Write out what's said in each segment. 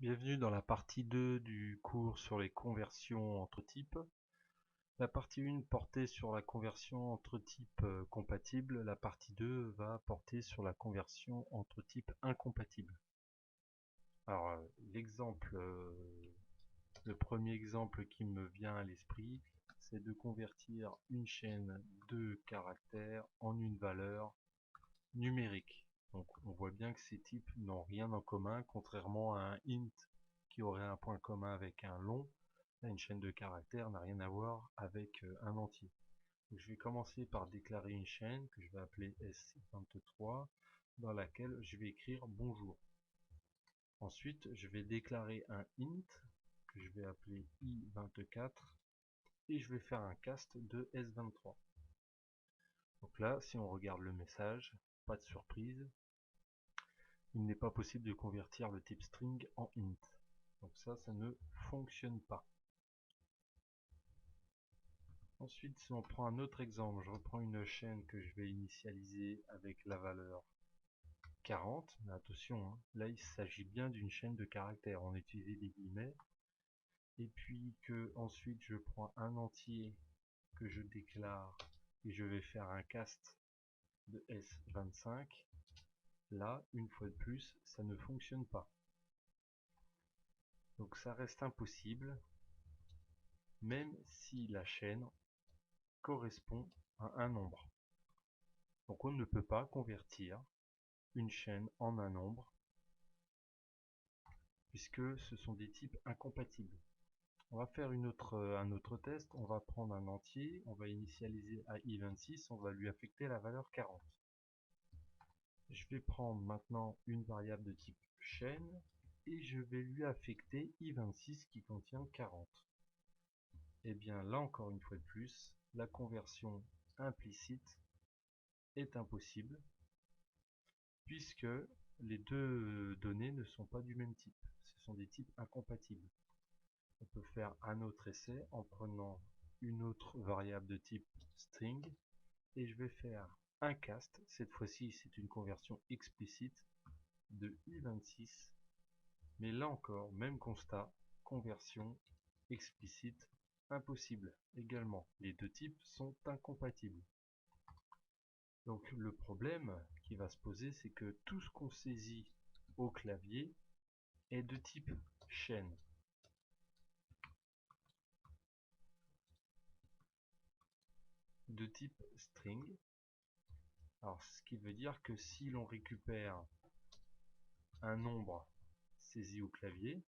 Bienvenue dans la partie 2 du cours sur les conversions entre types. La partie 1 portait sur la conversion entre types compatibles. La partie 2 va porter sur la conversion entre types incompatibles. Alors le premier exemple qui me vient à l'esprit, c'est de convertir une chaîne de caractères en une valeur numérique. Donc on voit bien que ces types n'ont rien en commun, contrairement à un int qui aurait un point commun avec un long. Là, une chaîne de caractères n'a rien à voir avec un entier. Donc, je vais commencer par déclarer une chaîne que je vais appeler S23 dans laquelle je vais écrire bonjour. Ensuite, je vais déclarer un int que je vais appeler i24 et je vais faire un cast de S23. Donc là, si on regarde le message, pas de surprise, il n'est pas possible de convertir le type string en int. Donc ça ne fonctionne pas. Ensuite, si on prend un autre exemple, je reprends une chaîne que je vais initialiser avec la valeur 40. Mais attention, hein, là il s'agit bien d'une chaîne de caractères. On utilise des guillemets. Et puis que ensuite je prends un entier que je déclare et je vais faire un cast de S25. Là, une fois de plus, ça ne fonctionne pas. Donc ça reste impossible, même si la chaîne correspond à un nombre. Donc on ne peut pas convertir une chaîne en un nombre, puisque ce sont des types incompatibles. On va faire un autre test, on va prendre un entier, on va initialiser à i26, on va lui affecter la valeur 40. Je vais prendre maintenant une variable de type chaîne, et je vais lui affecter i26 qui contient 40. Et bien là encore une fois de plus, la conversion implicite est impossible, puisque les deux données ne sont pas du même type. Ce sont des types incompatibles. On peut faire un autre essai en prenant une autre variable de type string et je vais faire un cast. Cette fois-ci, c'est une conversion explicite de i26. Mais là encore, même constat, conversion explicite impossible également. Les deux types sont incompatibles. Donc le problème qui va se poser, c'est que tout ce qu'on saisit au clavier est de type chaîne. De type string. Alors ce qui veut dire que si l'on récupère un nombre saisi au clavier,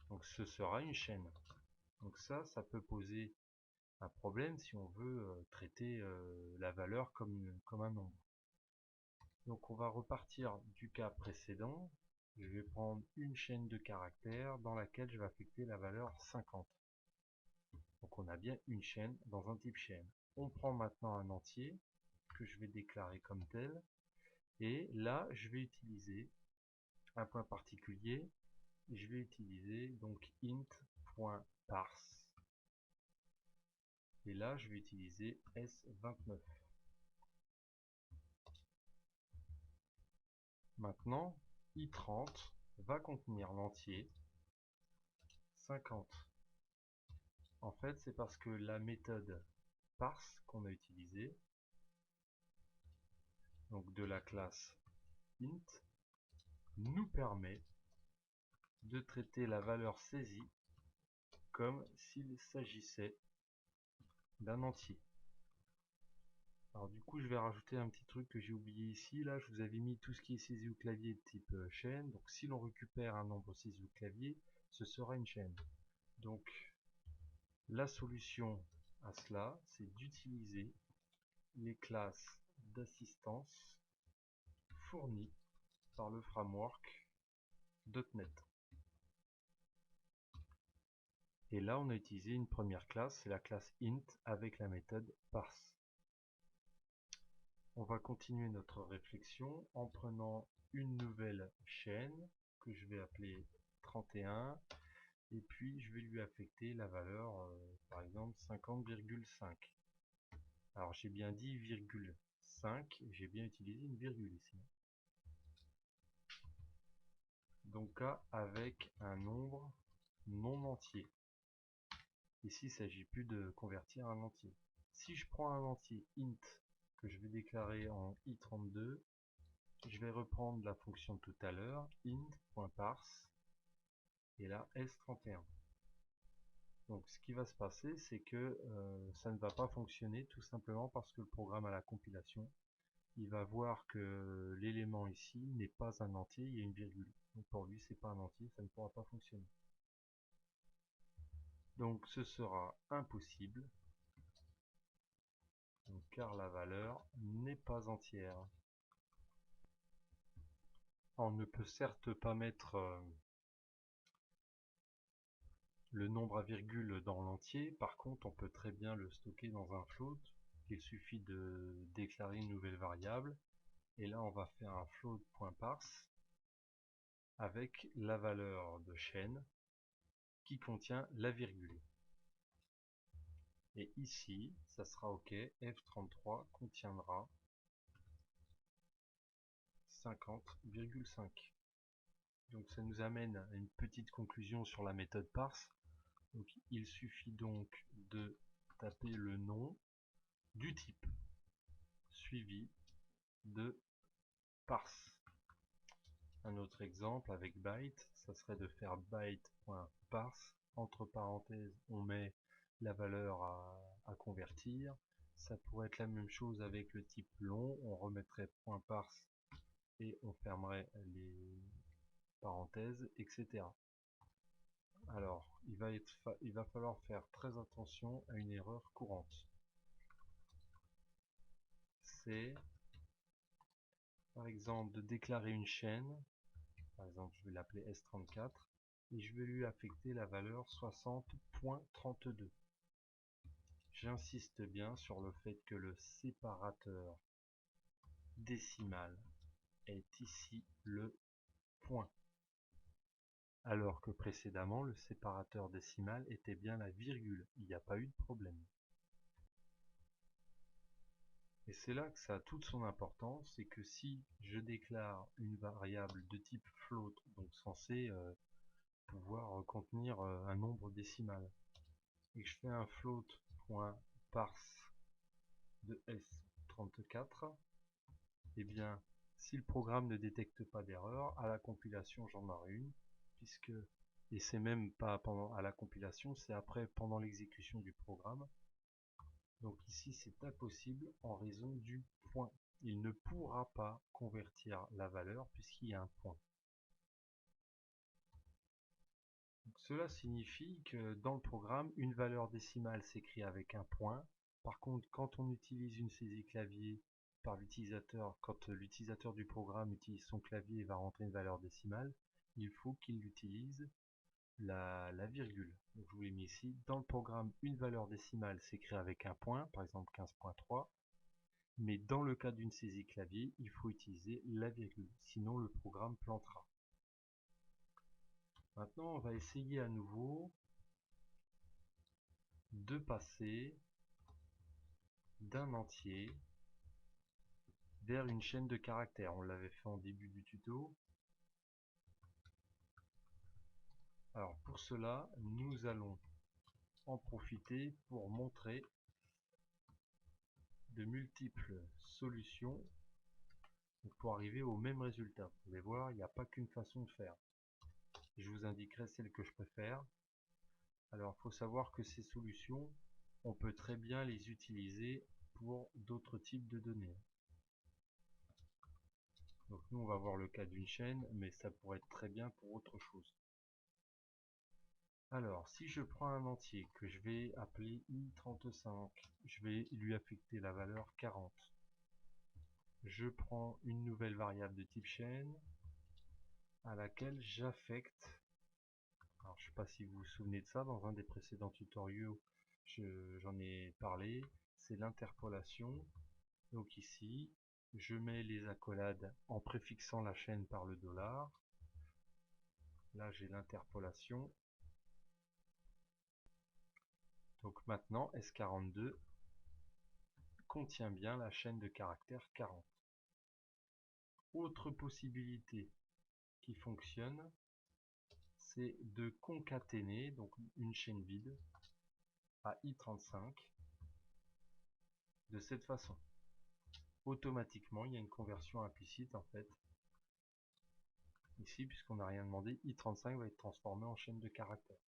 donc ce sera une chaîne. Donc ça peut poser un problème si on veut traiter la valeur comme un nombre. Donc on va repartir du cas précédent. Je vais prendre une chaîne de caractères dans laquelle je vais affecter la valeur 50. Donc on a bien une chaîne dans un type chaîne. On prend maintenant un entier que je vais déclarer comme tel. Et là, je vais utiliser un point particulier. Je vais utiliser donc int.parse. Et là, je vais utiliser S29. Maintenant, i30 va contenir l'entier 50. En fait, c'est parce que la méthode parse qu'on a utilisée, donc de la classe int, nous permet de traiter la valeur saisie comme s'il s'agissait d'un entier. Alors du coup, je vais rajouter un petit truc que j'ai oublié ici. Là, je vous avais mis tout ce qui est saisi au clavier de type chaîne. Donc si l'on récupère un nombre saisi au clavier, ce sera une chaîne. Donc la solution à cela, c'est d'utiliser les classes d'assistance fournies par le framework .NET. Et là, on a utilisé une première classe, c'est la classe int avec la méthode parse. On va continuer notre réflexion en prenant une nouvelle chaîne que je vais appeler 31 et puis je vais lui affecter la valeur par exemple 50,5. Alors j'ai bien dit virgule 5, j'ai bien utilisé une virgule ici. donc cas avec un nombre non entier. Ici, il ne s'agit plus de convertir un entier. Si je prends un entier int que je vais déclarer en i32, je vais reprendre la fonction de tout à l'heure, int.parse, et là s31. Donc ce qui va se passer, c'est que ça ne va pas fonctionner tout simplement parce que le programme à la compilation, il va voir que l'élément ici n'est pas un entier, il y a une virgule. Donc pour lui, c'est pas un entier, ça ne pourra pas fonctionner. Donc ce sera impossible, donc, car la valeur n'est pas entière. On ne peut certes pas mettre le nombre à virgule dans l'entier, par contre on peut très bien le stocker dans un float. Il suffit de déclarer une nouvelle variable, et là on va faire un float.parse avec la valeur de chaîne qui contient la virgule. Et ici, ça sera OK, F33 contiendra 50,5. Donc ça nous amène à une petite conclusion sur la méthode parse. Donc il suffit donc de taper le nom du type suivi de parse. Un autre exemple avec byte, ça serait de faire byte.parse, entre parenthèses on met la valeur à convertir. Ça pourrait être la même chose avec le type long, on remettrait .parse et on fermerait les parenthèses, etc. Alors, il va falloir faire très attention à une erreur courante. C'est, par exemple, de déclarer une chaîne. Par exemple, je vais l'appeler S34 et je vais lui affecter la valeur 60.32. J'insiste bien sur le fait que le séparateur décimal est ici le point, alors que précédemment le séparateur décimal était bien la virgule. Il n'y a pas eu de problème. Et c'est là que ça a toute son importance, c'est que si je déclare une variable de type float, donc censée pouvoir contenir un nombre décimal, et que je fais un float.parse de S34, et bien si le programme ne détecte pas d'erreur, à la compilation j'en aurai une, puisque, et c'est même pas pendant à la compilation, c'est après pendant l'exécution du programme. Donc ici c'est impossible en raison du point. Il ne pourra pas convertir la valeur puisqu'il y a un point. Donc cela signifie que dans le programme, une valeur décimale s'écrit avec un point. Par contre, quand on utilise une saisie clavier par l'utilisateur, quand l'utilisateur du programme utilise son clavier et va rentrer une valeur décimale, il faut qu'il utilise la virgule. Donc je vous l'ai mis ici. Dans le programme, une valeur décimale s'écrit avec un point, par exemple 15.3. Mais dans le cas d'une saisie clavier, il faut utiliser la virgule, sinon le programme plantera. Maintenant, on va essayer à nouveau de passer d'un entier vers une chaîne de caractères. On l'avait fait en début du tuto. Alors pour cela, nous allons en profiter pour montrer de multiples solutions pour arriver au même résultat. Vous pouvez voir, il n'y a pas qu'une façon de faire. Je vous indiquerai celle que je préfère. Alors il faut savoir que ces solutions, on peut très bien les utiliser pour d'autres types de données. Donc nous on va voir le cas d'une chaîne, mais ça pourrait être très bien pour autre chose. Alors si je prends un entier que je vais appeler i35, je vais lui affecter la valeur 40. Je prends une nouvelle variable de type chaîne à laquelle j'affecte, alors je ne sais pas si vous vous souvenez de ça, dans un des précédents tutoriaux j'en ai parlé, c'est l'interpolation. Donc ici, je mets les accolades en préfixant la chaîne par le $. Là j'ai l'interpolation. Donc maintenant S42 contient bien la chaîne de caractères 40. Autre possibilité qui fonctionne, c'est de concaténer donc une chaîne vide à i35 de cette façon. Automatiquement, il y a une conversion implicite en fait. Ici, puisqu'on n'a rien demandé, i35 va être transformé en chaîne de caractères.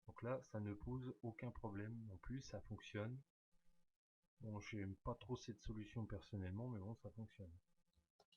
Donc là, ça ne pose aucun problème non plus, ça fonctionne. Bon, j'aime pas trop cette solution personnellement, mais bon, ça fonctionne.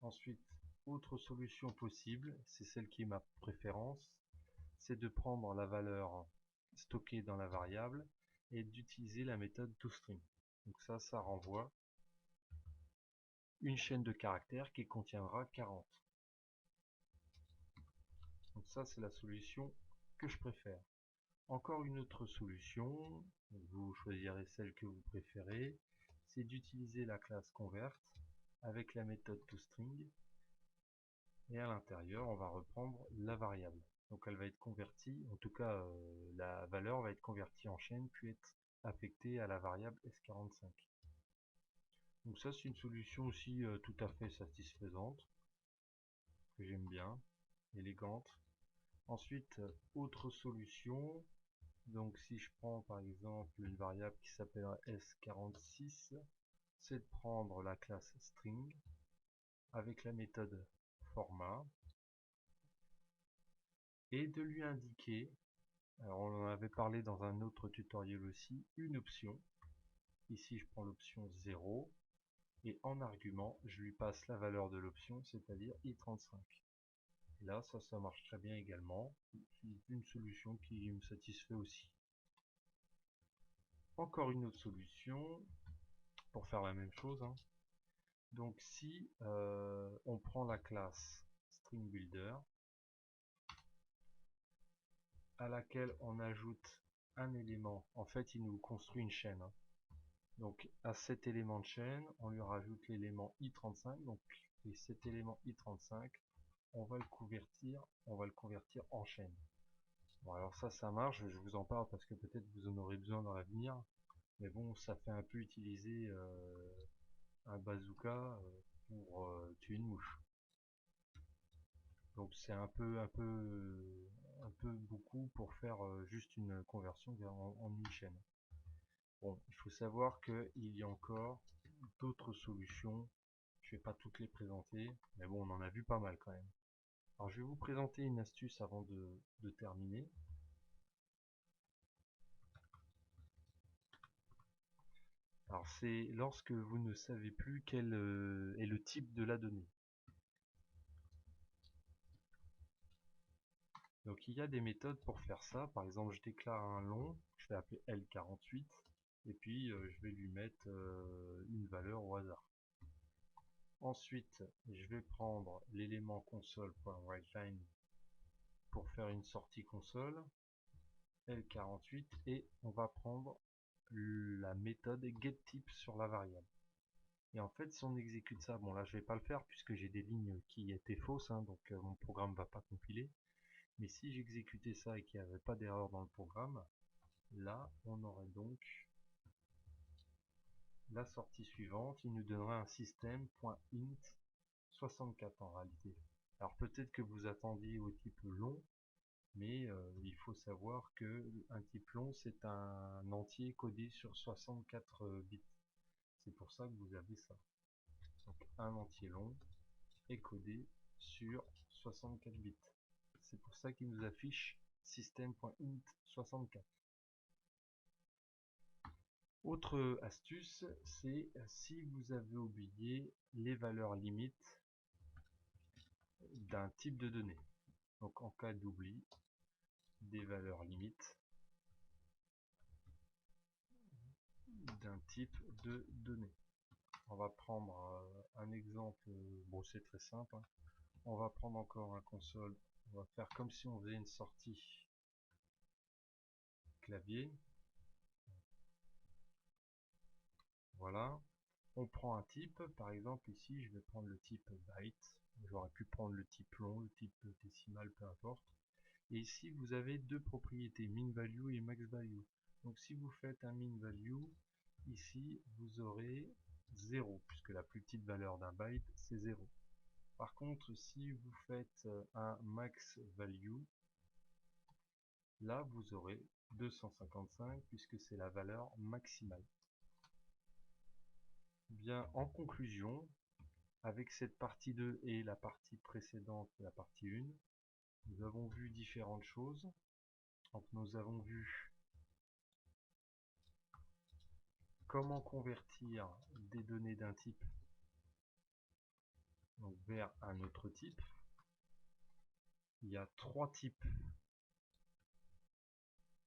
Ensuite, autre solution possible, c'est celle qui est ma préférence, c'est de prendre la valeur stockée dans la variable et d'utiliser la méthode toString. Donc ça renvoie une chaîne de caractères qui contiendra 40. Donc ça, c'est la solution que je préfère. Encore une autre solution, vous choisirez celle que vous préférez, c'est d'utiliser la classe convert avec la méthode toString et à l'intérieur on va reprendre la variable. Donc elle va être convertie, en tout cas la valeur va être convertie en chaîne puis être affectée à la variable S45. Donc ça c'est une solution aussi tout à fait satisfaisante, que j'aime bien, élégante. Ensuite, autre solution, donc si je prends par exemple une variable qui s'appellera S46, c'est de prendre la classe string avec la méthode format et de lui indiquer, alors on en avait parlé dans un autre tutoriel aussi, une option. Ici je prends l'option 0 et en argument je lui passe la valeur de l'option, c'est-à-dire i35. Là ça marche très bien également, c'est une solution qui me satisfait aussi. Encore une autre solution pour faire la même chose, hein. Donc si on prend la classe string builder à laquelle on ajoute un élément, en fait il nous construit une chaîne, hein. Donc à cet élément de chaîne on lui rajoute l'élément i35, donc et cet élément i35 on va le convertir en chaîne. Bon alors ça marche, je vous en parle parce que peut-être vous en aurez besoin dans l'avenir, mais bon ça fait un peu utiliser un bazooka pour tuer une mouche. Donc c'est un peu beaucoup pour faire juste une conversion en une chaîne. Bon, il faut savoir qu'il y a encore d'autres solutions. Je vais pas toutes les présenter, mais bon, on en a vu pas mal quand même. Alors je vais vous présenter une astuce avant de terminer. Alors c'est lorsque vous ne savez plus quel est le type de la donnée. Donc il y a des méthodes pour faire ça. Par exemple, je déclare un long, je vais appeler L48, et puis je vais lui mettre une valeur au hasard. Ensuite, je vais prendre l'élément console.writeLine pour faire une sortie console, L48, et on va prendre la méthode getType sur la variable. Et en fait, si on exécute ça, bon là je vais pas le faire puisque j'ai des lignes qui étaient fausses, hein, donc mon programme va pas compiler. Mais si j'exécutais ça et qu'il n'y avait pas d'erreur dans le programme, là on aurait donc la sortie suivante, il nous donnera un système.int 64 en réalité. Alors peut-être que vous attendiez au type long, mais il faut savoir que un type long c'est un entier codé sur 64 bits. C'est pour ça que vous avez ça. Donc un entier long est codé sur 64 bits. C'est pour ça qu'il nous affiche système.int 64. Autre astuce, c'est si vous avez oublié les valeurs limites d'un type de données. Donc en cas d'oubli des valeurs limites d'un type de données. On va prendre un exemple, bon c'est très simple, hein. On va prendre encore un console, on va faire comme si on faisait une sortie clavier. Voilà, on prend un type, par exemple ici je vais prendre le type byte, j'aurais pu prendre le type long, le type décimal, peu importe. Et ici vous avez deux propriétés, min value et max value. Donc si vous faites un min value, ici vous aurez 0, puisque la plus petite valeur d'un byte c'est 0. Par contre si vous faites un max value, Là, vous aurez 255 puisque c'est la valeur maximale. Bien, en conclusion, avec cette partie 2 et la partie précédente, la partie 1, nous avons vu différentes choses. Donc nous avons vu comment convertir des données d'un type donc vers un autre type. Il y a 3 types.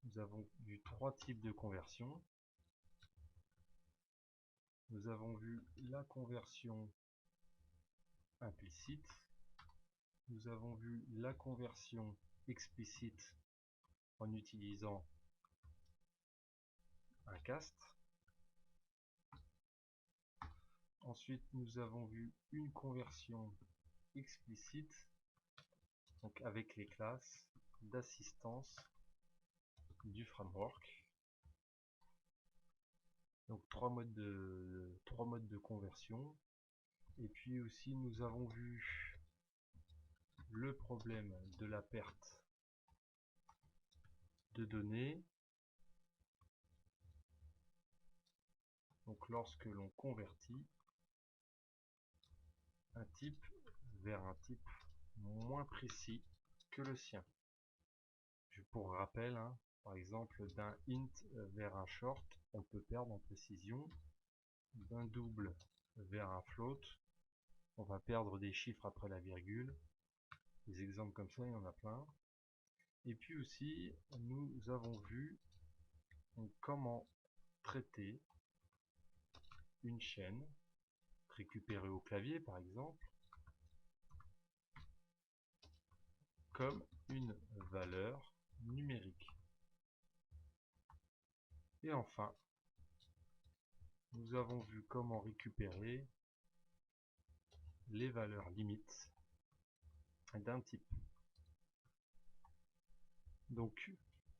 Nous avons vu 3 types de conversion. Nous avons vu la conversion implicite. Nous avons vu la conversion explicite en utilisant un cast. Ensuite, nous avons vu une conversion explicite, donc avec les classes d'assistance du framework. Donc trois modes de conversion. Et puis aussi, nous avons vu le problème de la perte de données. Donc lorsque l'on convertit un type vers un type moins précis que le sien. Pour rappel, hein, par exemple d'un int vers un short, on peut perdre en précision. D'un double vers un float, on va perdre des chiffres après la virgule. Des exemples comme ça, il y en a plein. Et puis aussi, nous avons vu comment traiter une chaîne récupérée au clavier, par exemple, comme une valeur numérique. Et enfin, nous avons vu comment récupérer les valeurs limites d'un type. Donc,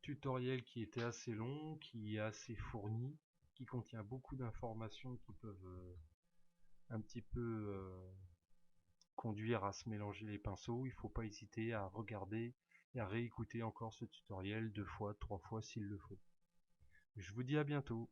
tutoriel qui était assez long, qui est assez fourni, qui contient beaucoup d'informations qui peuvent un petit peu conduire à se mélanger les pinceaux. Il ne faut pas hésiter à regarder et à réécouter encore ce tutoriel 2 fois, 3 fois s'il le faut. Je vous dis à bientôt.